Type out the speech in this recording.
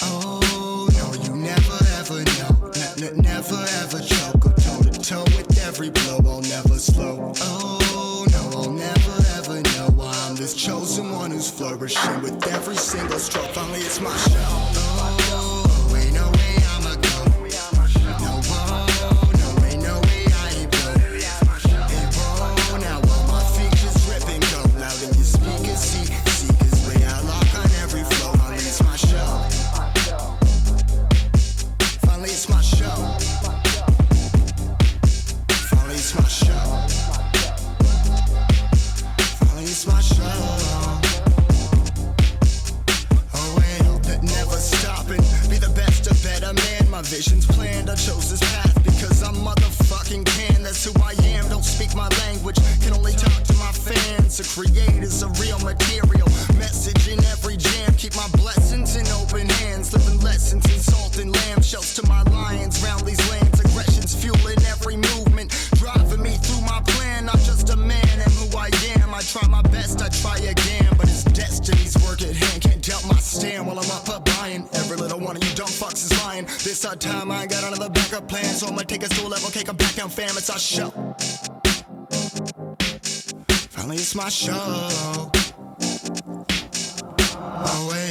Oh no, you never ever know. Never ever choke or toe to toe with every blow. I'll never slow. Oh no, I'll never ever know why I'm this chosen one who's flourishing with every single stroke. Finally, it's my show. Oh, ain't no way I'ma go. No, oh, no, ain't no way I ain't blow. Hey, whoa, now all my features rip and go loud in your speakers. Seekers way I lock on every flow. Finally, it's my show. Finally, it's my show. Finally, it's my show. Finally, it's my show. Oh, wait, never stopping. Be the best, a better man. My vision's planned. I chose this path because I'm motherfucking can. That's who I am. Don't speak my language. Can only talk to my fans. A creator's a real material. Message in every jam. Keep my blessings in open hands. Living lessons in salt and lamb. Shells to my lions. Round these lands. Aggression's fueling every movement. Driving me through my plan. Not just a man, am who I am. I try my best, I try again. But it's destiny's work at hand. Can't doubt my stand while I'm up buying. Every little one of you dumb fucks is lying. This hard time, I ain't got another backup plan. So I'ma take us to a level, cake, come back down, fam. It's our show. Finally, it's my show. Oh, wait.